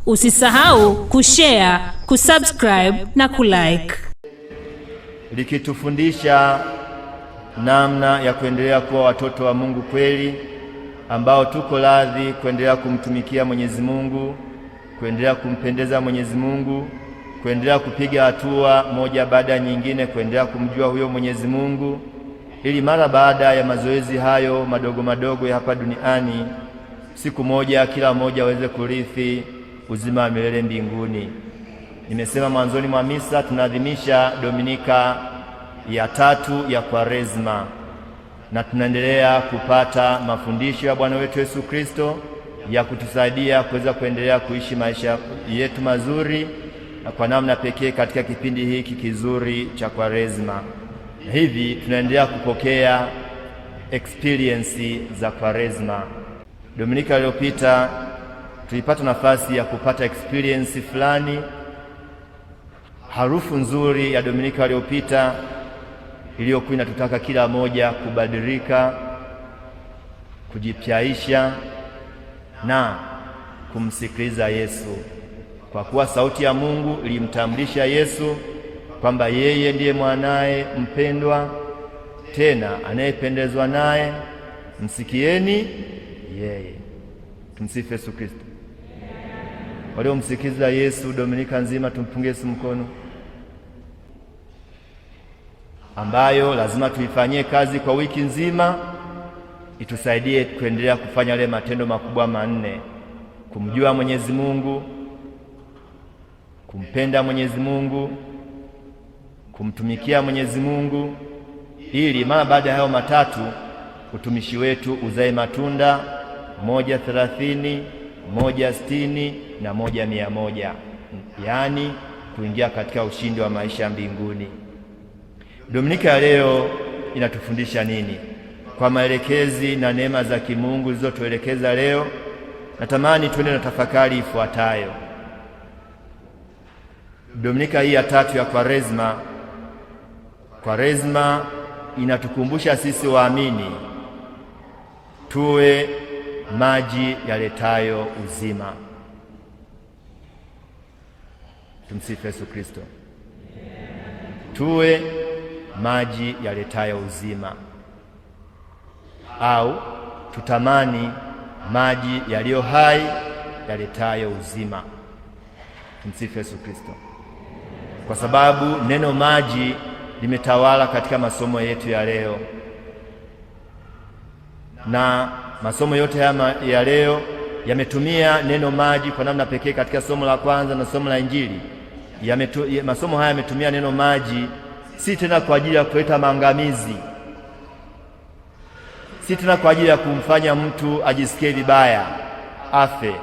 Usisahau kushare, kusubscribe na kulike, likitufundisha namna ya kuendelea kuwa watoto wa Mungu kweli, ambao tuko radhi kuendelea kumtumikia Mwenyezi Mungu, kuendelea kumpendeza Mwenyezi Mungu, kuendelea kupiga hatua moja baada ya nyingine kuendelea kumjua huyo Mwenyezi Mungu, ili mara baada ya mazoezi hayo madogo madogo ya hapa duniani, siku moja kila mmoja aweze kurithi uzima wa milele mbinguni. Nimesema mwanzoni mwa misa tunaadhimisha Dominika ya 3 ya Kwaresma, na tunaendelea kupata mafundisho ya Bwana wetu Yesu Kristo ya kutusaidia kuweza kuendelea kuishi maisha yetu mazuri na kwa namna pekee katika kipindi hiki kizuri cha Kwaresma. Hivi tunaendelea kupokea experience za Kwaresma. Dominika iliyopita tulipata nafasi ya kupata experience fulani. Harufu nzuri ya Dominika iliyopita iliyokuwa inatutaka kila moja kubadilika, kujipyaisha na kumsikiliza Yesu, kwa kuwa sauti ya Mungu ilimtambulisha Yesu kwamba yeye ndiye mwanaye mpendwa, tena anayependezwa naye, msikieni yeye. Tumsifu Yesu Kristo. Waliomsikiliza Yesu Dominika nzima tumpungie Yesu mkono, ambayo lazima tuifanyie kazi kwa wiki nzima, itusaidie kuendelea kufanya yale matendo makubwa manne: kumjua Mwenyezi Mungu, kumpenda Mwenyezi Mungu, kumtumikia Mwenyezi Mungu, ili mara baada ya hayo matatu utumishi wetu uzae matunda 130, 160 na 100, yaani kuingia katika ushindi wa maisha mbinguni. Dominika ya leo inatufundisha nini? Kwa maelekezi na neema za kimungu zilizotuelekeza leo, natamani twende na tafakari ifuatayo. Dominika hii ya 3 ya Kwaresma, Kwaresma inatukumbusha sisi waamini tuwe maji yaletayo uzima. Tumsifu Yesu Kristo. Tuwe maji yaletayo uzima, au tutamani maji yaliyo hai yaletayo uzima. Tumsifu Yesu Kristo. Kwa sababu neno maji limetawala katika masomo yetu ya leo, na masomo yote ya leo yametumia neno maji kwa namna pekee. Katika somo la kwanza na somo la Injili masomo haya yametumia neno maji, si tena kwa ajili ya kuleta maangamizi, si tena kwa ajili ya kumfanya mtu ajisikie vibaya afe.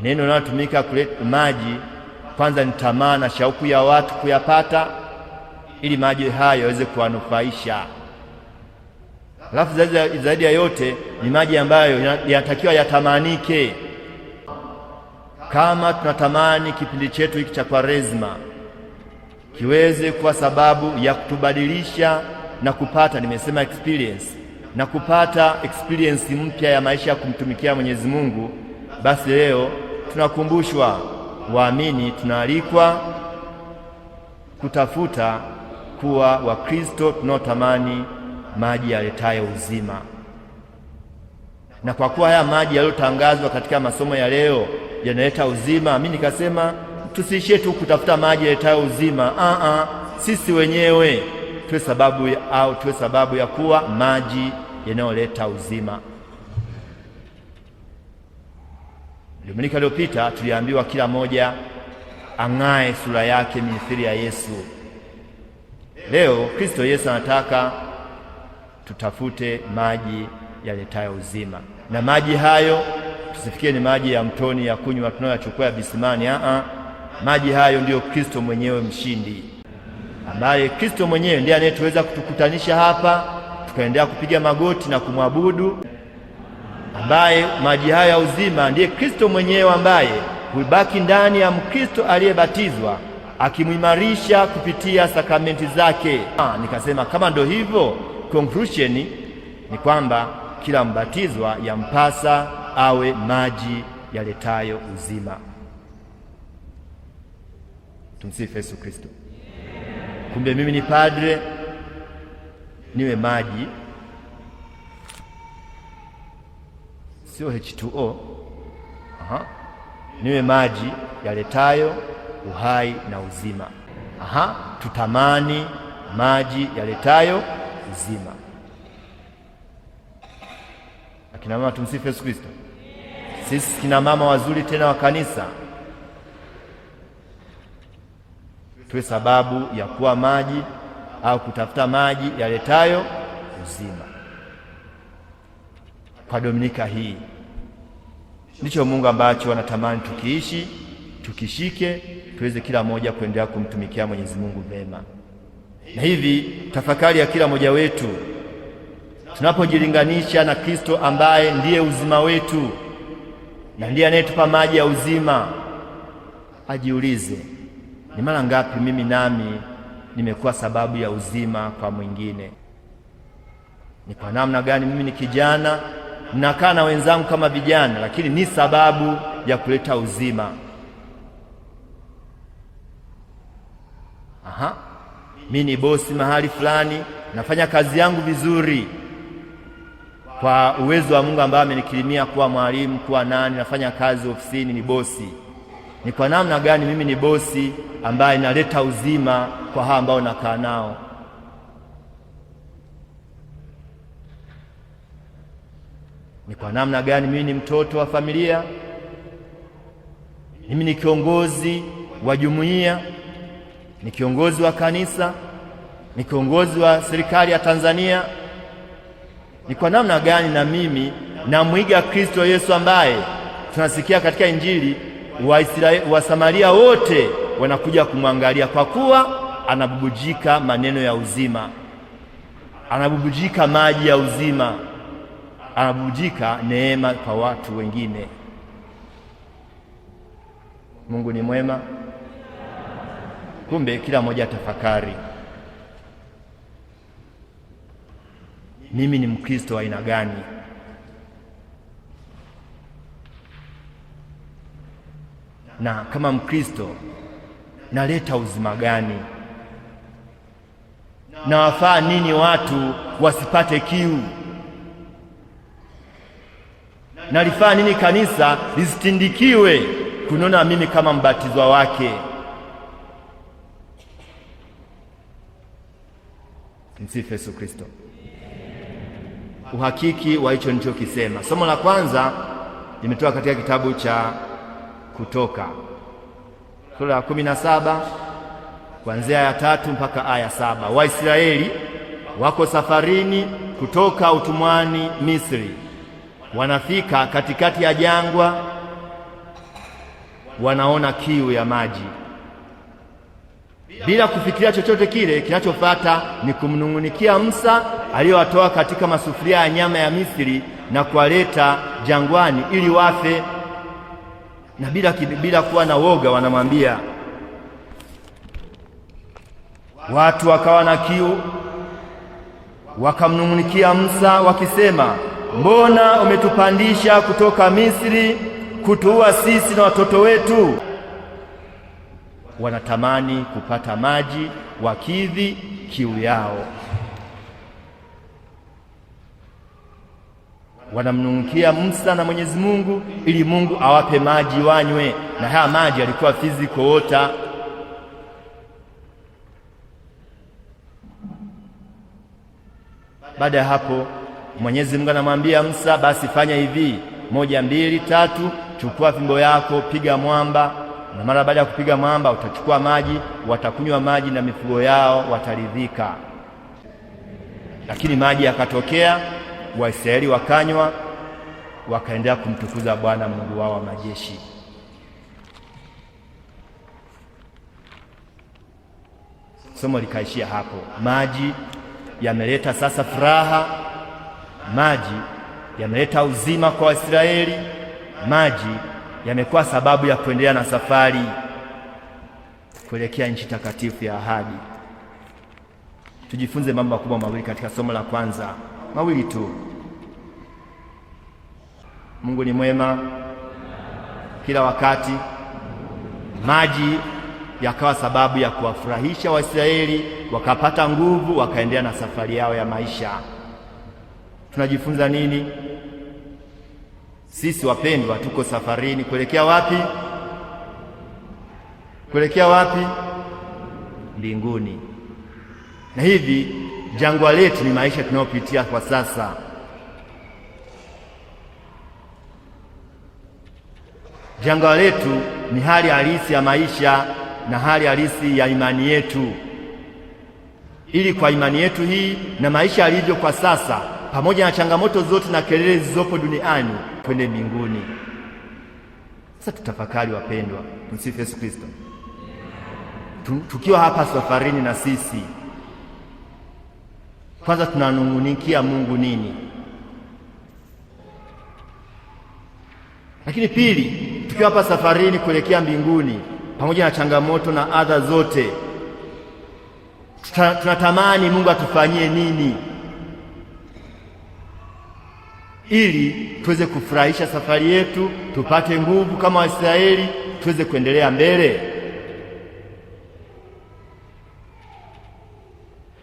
Neno linalotumika kuleta maji kwanza ni tamaa na shauku ya watu kuyapata, ili maji hayo yaweze kuwanufaisha. Alafu zaidi ya yote ni maji ambayo yanatakiwa yatamanike. Kama tunatamani kipindi chetu hiki cha Kwaresma kiweze kuwa sababu ya kutubadilisha na kupata, nimesema experience, na kupata experience mpya ya maisha ya kumtumikia Mwenyezi Mungu, basi leo tunakumbushwa, waamini tunaalikwa kutafuta kuwa Wakristo tunaotamani maji yaletayo uzima. Na kwa kuwa haya maji yaliyotangazwa katika masomo ya leo yanaleta uzima, mimi nikasema tusiishie tu kutafuta maji yaletayo uzima. Sisi wenyewe tuwe sababu ya kuwa maji yanayoleta uzima. Dominika iliyopita tuliambiwa kila moja ang'ae sura yake mithili ya Yesu. Leo Kristo Yesu anataka tutafute maji yaletayo uzima, na maji hayo tusifikie ni maji ya mtoni ya kunywa tunayochukua ya bisimani. Maji hayo ndiyo Kristo mwenyewe mshindi, ambaye Kristo mwenyewe ndiye anayetuweza kutukutanisha hapa tukaendelea kupiga magoti na kumwabudu, ambaye maji hayo ya uzima ndiye Kristo mwenyewe, ambaye hubaki ndani ya Mkristo aliyebatizwa akimuimarisha kupitia sakramenti zake. Nikasema kama ndo hivyo, conclusion ni kwamba kila mbatizwa yampasa awe maji yaletayo uzima. Tumsifu Yesu Kristo. Kumbe mimi ni padre, niwe maji, sio H2O. Niwe maji yaletayo uhai na uzima. Tutamani maji yaletayo uzima. Akina mama, tumsifu Yesu Kristo. Sisi kina mama wazuri tena wa kanisa, tuwe sababu ya kuwa maji au kutafuta maji yaletayo uzima. Kwa Dominika hii ndicho Mungu ambacho anatamani tukiishi, tukishike, tuweze kila moja kuendelea kumtumikia Mwenyezi Mungu vema. Na hivi tafakari ya kila mmoja wetu tunapojilinganisha na Kristo ambaye ndiye uzima wetu na ndiye anayetupa maji ya uzima, ajiulize, ni mara ngapi mimi nami nimekuwa sababu ya uzima kwa mwingine? Ni kwa namna gani mimi ni kijana, nakaa na wenzangu kama vijana, lakini ni sababu ya kuleta uzima? Mimi ni bosi mahali fulani, nafanya kazi yangu vizuri kwa uwezo wa Mungu ambaye amenikirimia kuwa mwalimu, kuwa nafanya kazi ofisini, ni bosi. Ni kwa namna gani mimi ni bosi ambaye naleta uzima kwa hao ambao nakaa nao? Ni kwa namna gani mimi ni mtoto wa familia? Mimi ni kiongozi wa jumuiya, ni kiongozi wa kanisa, ni kiongozi wa serikali ya Tanzania. Ni kwa namna gani na mimi namwiga Kristo Yesu ambaye tunasikia katika Injili wa Samaria wote wanakuja kumwangalia kwa kuwa anabubujika maneno ya uzima, anabubujika maji ya uzima, anabubujika neema kwa watu wengine. Mungu ni mwema. Kumbe kila mmoja atafakari, mimi ni Mkristo wa aina gani? Na kama Mkristo naleta uzima gani? Na wafaa nini watu wasipate kiu? Nalifaa nini kanisa lisitindikiwe kunona mimi kama mbatizwa wake? Msifu Yesu Kristo. Uhakiki wa hicho nilichokisema. Somo la kwanza limetoka katika kitabu cha Kutoka sura ya 17 kuanzia aya 3 mpaka aya 7. Waisraeli wako safarini kutoka utumwani Misri, wanafika katikati ya jangwa, wanaona kiu ya maji. Bila kufikiria chochote kile, kinachofuata ni kumnung'unikia Musa aliyowatoa katika masufuria ya nyama ya Misri na kuwaleta jangwani ili wafe. Na bila kuwa na woga wanamwambia. Watu wakawa na kiu, wakamnung'unikia Musa wakisema, mbona umetupandisha kutoka Misri kutuua sisi na watoto wetu? Wanatamani kupata maji wakidhi kiu yao. Wanamnung'unikia Musa na Mwenyezi Mungu ili Mungu awape maji wanywe, na haya maji yalikuwa physical water. Baada ya hapo Mwenyezi Mungu anamwambia Musa, basi fanya hivi, 1, 2, 3, chukua fimbo yako, piga mwamba, na mara baada ya kupiga mwamba utachukua maji, watakunywa maji na mifugo yao wataridhika. Lakini maji yakatokea, Waisraeli wakanywa, wakaendelea kumtukuza Bwana Mungu wao wa majeshi. Somo likaishia hapo. Maji yameleta sasa furaha, maji yameleta uzima kwa Waisraeli, maji yamekuwa sababu ya kuendelea na safari kuelekea nchi takatifu ya ahadi. Tujifunze mambo makubwa mawili katika somo la kwanza, mawili tu. Mungu ni mwema kila wakati. Maji yakawa sababu ya kuwafurahisha Waisraeli, wakapata nguvu, wakaendelea na safari yao ya maisha. Tunajifunza nini? Sisi wapendwa, tuko safarini kuelekea wapi? Kuelekea wapi? Mbinguni. Na hivi jangwa letu ni maisha tunayopitia kwa sasa. Jangwa letu ni hali halisi ya maisha na hali halisi ya imani yetu, ili kwa imani yetu hii na maisha yalivyo kwa sasa, pamoja na changamoto zote na kelele zilizopo duniani, twende mbinguni. Sasa tutafakari wapendwa, tumsifu Yesu Kristo. Tukiwa hapa safarini na sisi, kwanza tunanung'unikia Mungu nini? Lakini pili, tukiwa hapa safarini kuelekea mbinguni, pamoja na changamoto na adha zote, tunatamani Mungu atufanyie nini ili tuweze kufurahisha safari yetu, tupate nguvu kama Waisraeli, tuweze kuendelea mbele.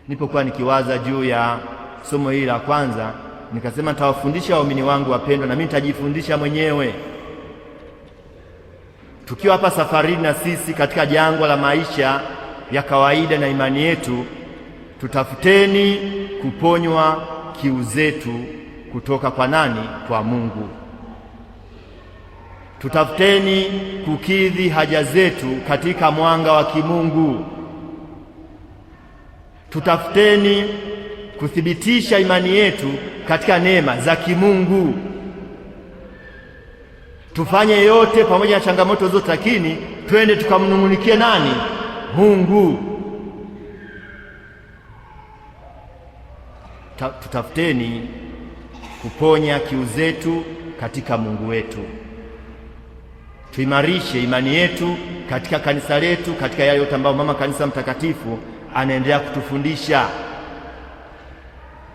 Nilipokuwa nikiwaza juu ya somo hili la kwanza, nikasema nitawafundisha waumini wangu wapendwa, na mimi nitajifundisha mwenyewe. Tukiwa hapa safarini na sisi katika jangwa la maisha ya kawaida na imani yetu, tutafuteni kuponywa kiu zetu kutoka kwa nani? Kwa Mungu. Tutafuteni kukidhi haja zetu katika mwanga wa kimungu. Tutafuteni kuthibitisha imani yetu katika neema za kimungu. Tufanye yote pamoja na changamoto zote, lakini twende tukamnung'unikie nani? Mungu. Tutafuteni kuponya kiu zetu katika Mungu wetu. Tuimarishe imani yetu katika kanisa letu, katika yale yote ambayo Mama Kanisa Mtakatifu anaendelea kutufundisha,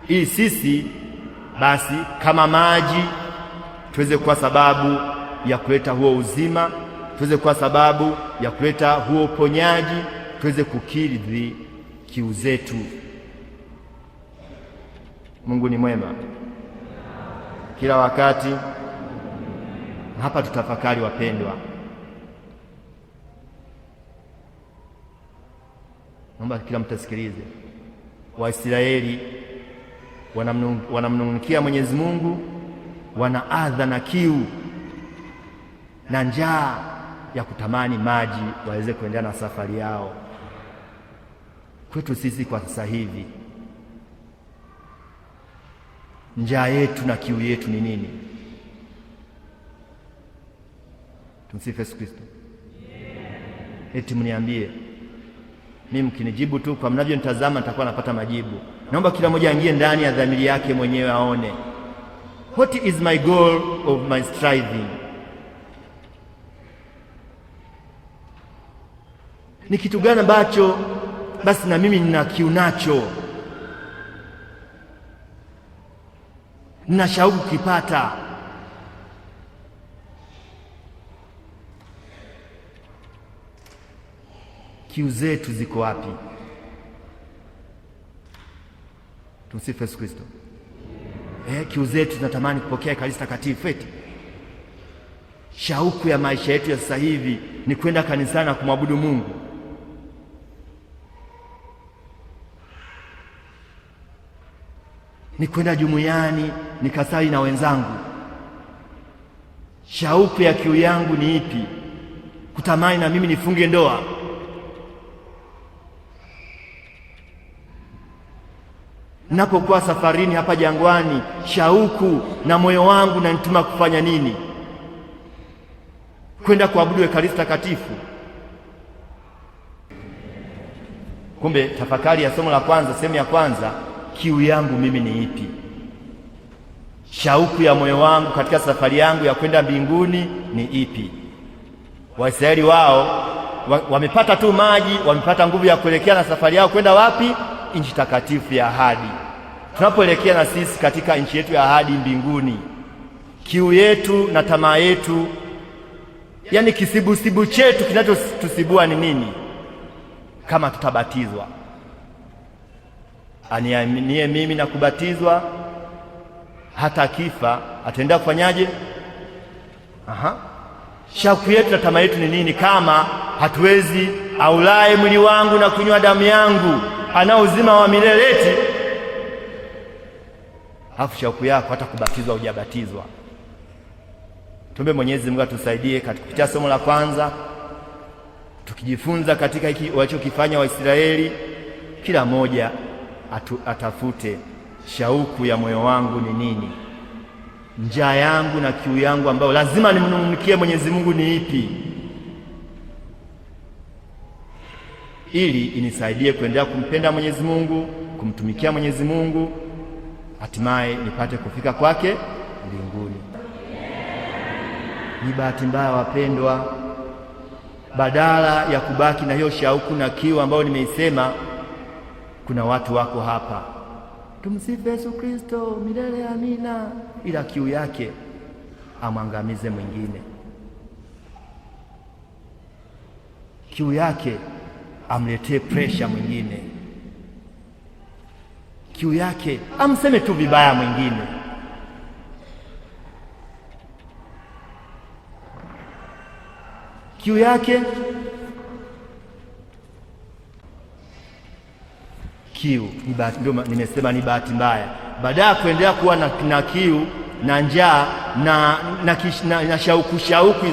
ili sisi basi kama maji tuweze kuwa sababu ya kuleta huo uzima, tuweze kuwa sababu ya kuleta huo uponyaji, tuweze kukidhi kiu zetu. Mungu ni mwema kila wakati. Hapa tutafakari wapendwa. Naomba kila mtu asikilize. Waisraeli wanamnung'unikia Mwenyezi Mungu, wana adha na kiu na njaa ya kutamani maji waweze kuendelea na safari yao. Kwetu sisi kwa sasa hivi, njaa yetu na kiu yetu ni nini? Tumsifu Yesu Kristo. Eti mniambie. Mimi mkinijibu tu kwa mnavyonitazama nitakuwa napata majibu. Naomba kila mmoja aingie ndani ya dhamiri yake mwenyewe aone, what is my goal of my striving? Ni kitu gani ambacho basi na mimi nina kiu nacho, nina shauku kukipata? Kiu zetu ziko wapi? Tumsifu Yesu Kristo. Kiu zetu tunatamani kupokea Ekaristi Takatifu. Eti shauku ya maisha yetu ya sasa hivi ni kwenda kanisani na kumwabudu Mungu. Ni kwenda jumuiani nikasali na wenzangu. Shauku ya kiu yangu ni ipi? Kutamani na mimi nifunge ndoa. Napokuwa safarini hapa jangwani, shauku na moyo wangu nanituma kufanya nini? Kwenda kuabudu Ekaristi Takatifu. Kumbe tafakari ya somo la kwanza, sehemu ya kwanza, kiu yangu mimi ni ipi? Shauku ya moyo wangu katika safari yangu ya kwenda mbinguni ni ipi? Waisraeli wao wamepata tu maji, wamepata nguvu ya kuelekea na safari yao kwenda wapi? Nchi takatifu ya ahadi. Tunapoelekea na sisi katika nchi yetu ya ahadi mbinguni, kiu yetu na tamaa yetu Yaani kisibusibu chetu kinachotusibua ni nini? Kama tutabatizwa. Aniaminie mimi na kubatizwa, hata kifa ataenda kufanyaje? Shauku yetu na tamaa yetu ni nini kama hatuwezi aulaye mwili wangu na kunywa damu yangu ana uzima wa milele eti hafu shauku yako hata kubatizwa hujabatizwa? Tuombe Mwenyezi Mungu atusaidie katika kupitia somo la kwanza, tukijifunza katika hiki walichokifanya Waisraeli, kila moja atafute shauku ya moyo wangu ni nini, njaa yangu na kiu yangu ambayo lazima nimnung'unikie Mwenyezi Mungu ni ipi, ili inisaidie kuendelea kumpenda Mwenyezi Mungu, kumtumikia Mwenyezi Mungu, hatimaye nipate kufika kwake mbinguni. Ni bahati mbaya wapendwa, badala ya kubaki na hiyo shauku na kiu ambayo nimeisema, kuna watu wako hapa, tumsifu Yesu Kristo milele amina, ila kiu yake amwangamize mwingine, kiu yake amletee pressure mwingine, kiu yake amseme tu vibaya mwingine. Kiu yake ndio nimesema ni bahati mbaya. Baada ya kuendelea kuwa na kiu na njaa na shauku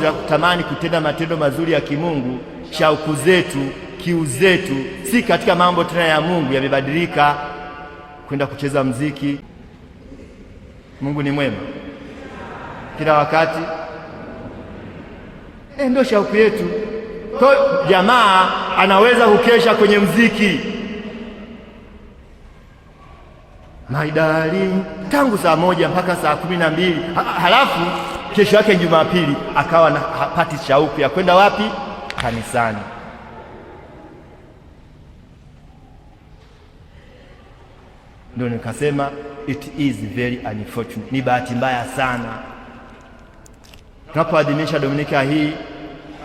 za kutamani kutenda matendo mazuri ya kimungu, shauku zetu, kiu zetu si katika mambo tena ya Mungu, yamebadilika kwenda kucheza mziki. Mungu ni mwema kila wakati. Ndio shauku yetu. Kwa jamaa anaweza kukesha kwenye mziki, my darling, tangu saa 1 mpaka saa 12, halafu kesho yake Jumapili akawa na hapati shauku ya kwenda wapi? Kanisani. Ndio nikasema it is very unfortunate, ni bahati mbaya sana tunapoadhimisha Dominika hii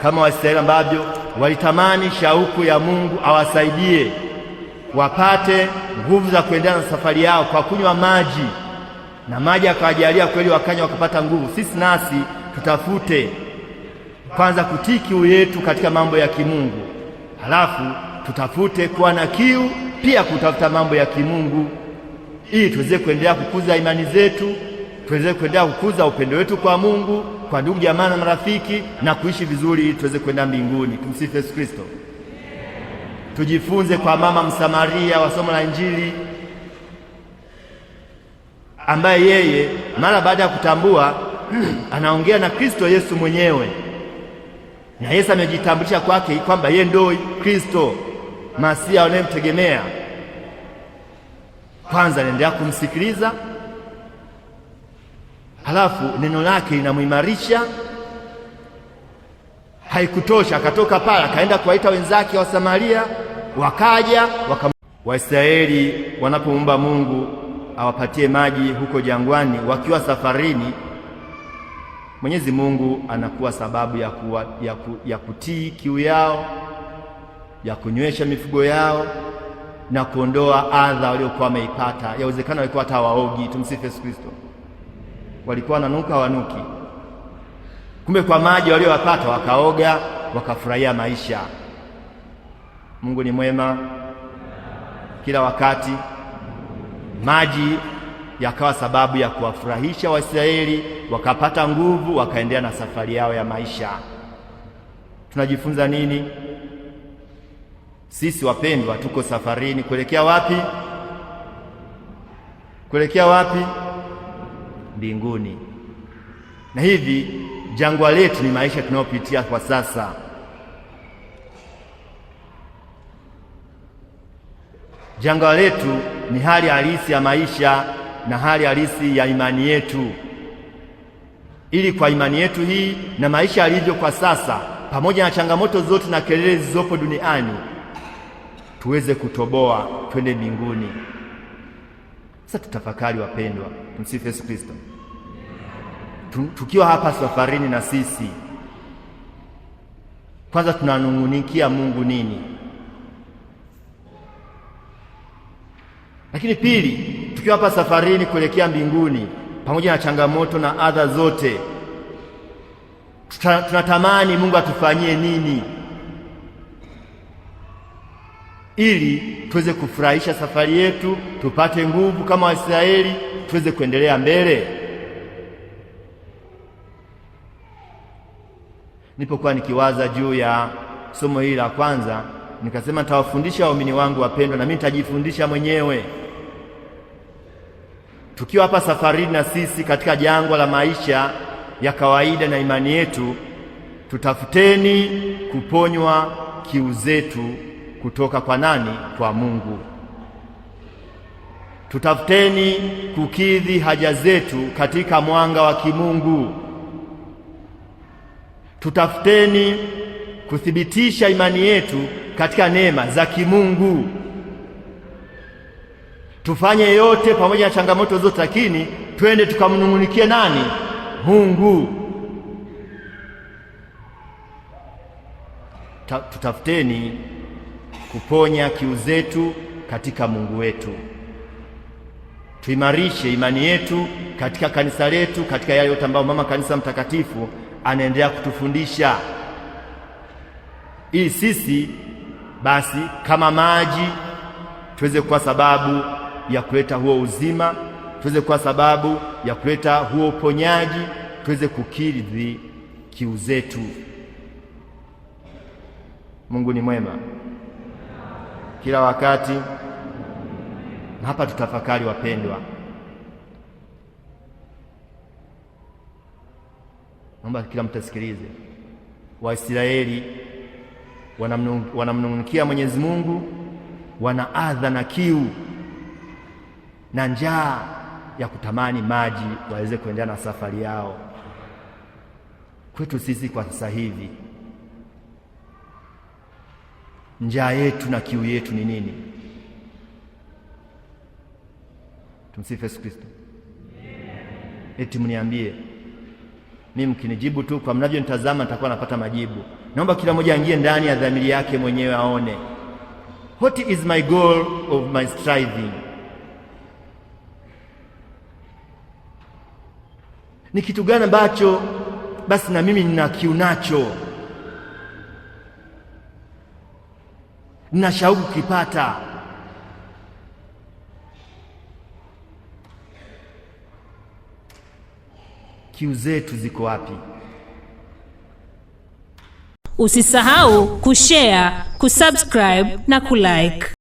kama Waisraeli ambavyo walitamani shauku ya Mungu awasaidie wapate nguvu za kuendelea na safari yao kwa kunywa maji, na maji akawajalia kweli wakanywa wakapata nguvu. Sisi nasi tutafute kwanza kutii kiu yetu katika mambo ya kimungu, halafu tutafute kuwa na kiu pia kutafuta mambo ya kimungu, ili tuweze kuendelea kukuza imani zetu, tuweze kuendelea kukuza upendo wetu kwa Mungu, kwa ndugu jamaa na marafiki, na kuishi vizuri ili tuweze kwenda mbinguni. Tumsifu Yesu Kristo. Tujifunze kwa mama Msamaria wa somo la Injili, ambaye yeye mara baada ya kutambua anaongea na Kristo Yesu mwenyewe, na Yesu amejitambulisha kwake kwamba yeye ndio Kristo Masia anayemtegemea. Kwanza anaendelea kumsikiliza, halafu neno lake linamuimarisha. Haikutosha, akatoka pale akaenda kuwaita wenzake wa Samaria, wakaja Waisraeli wanapoomba Mungu awapatie maji huko jangwani wakiwa safarini, Mwenyezi Mungu anakuwa sababu ya kutii kiu yao, ya kunywesha mifugo yao na kuondoa adha waliokuwa wameipata. Yawezekana walikuwa hata waogi. Tumsifu Yesu Kristo. Walikuwa wananuka wanuki, kumbe kwa maji waliowapata wakaoga, wakafurahia maisha. Mungu ni mwema kila wakati. Maji yakawa sababu ya kuwafurahisha Waisraeli, wakapata nguvu, wakaendelea na safari yao ya maisha. Tunajifunza nini? Sisi wapendwa, tuko safarini kuelekea wapi? Kuelekea wapi? Mbinguni. Na hivi jangwa letu ni maisha tunayopitia kwa sasa. Jangwa letu ni hali halisi ya maisha na hali halisi ya imani yetu, ili kwa imani yetu hii na maisha yalivyo kwa sasa, pamoja na changamoto zote na kelele zilizopo duniani, tuweze kutoboa twende mbinguni. Sasa tutafakari wapendwa. Tumsifu Yesu Kristo. Tukiwa hapa safarini na sisi Kwanza tunanung'unikia Mungu nini? Lakini pili, tukiwa hapa safarini kuelekea mbinguni, pamoja na changamoto na adha zote, tunatamani Mungu atufanyie nini ili tuweze kufurahisha safari yetu, tupate nguvu kama Waisraeli, tuweze kuendelea mbele. Nilipokuwa nikiwaza juu ya somo hili la kwanza, nikasema nitawafundisha waumini wangu wapendwa, na mimi nitajifundisha mwenyewe. Tukiwa hapa safarini na sisi katika jangwa la maisha ya kawaida na imani yetu, tutafuteni kuponywa kiu zetu kutoka kwa nani? Kwa Mungu. Tutafuteni kukidhi haja zetu katika mwanga wa kimungu. Tutafuteni kuthibitisha imani yetu katika neema za kimungu. Tufanye yote pamoja na changamoto zote, lakini twende tukamnung'unikie nani? Mungu. Tutafuteni kuponya kiu zetu katika Mungu wetu. Tuimarishe imani yetu katika kanisa letu, katika yale yote ambayo mama kanisa mtakatifu anaendelea kutufundisha, ili sisi basi kama maji tuweze kuwa sababu ya kuleta huo uzima, tuweze kuwa sababu ya kuleta huo uponyaji, tuweze kukidhi kiu zetu. Mungu ni mwema kila wakati. Na hapa tutafakari, wapendwa. Naomba kila mtu asikilize. Waisraeli wanamnung'unikia Mwenyezi Mungu, wana adha na kiu na njaa ya kutamani maji waweze kuendelea na safari yao. Kwetu sisi kwa sasa hivi, njaa yetu na kiu yetu ni nini? Tumsifu Yesu Kristo. Eti mniambie mimi, mkinijibu tu kwa mnavyonitazama nitakuwa napata majibu. Naomba kila mmoja aingie ndani ya dhamiri yake mwenyewe, aone what is my goal of my striving. Ni kitu gani ambacho basi na mimi nina kiu nacho, nina shauku kukipata? Kiu zetu ziko wapi? Usisahau kushare, kusubscribe na kulike.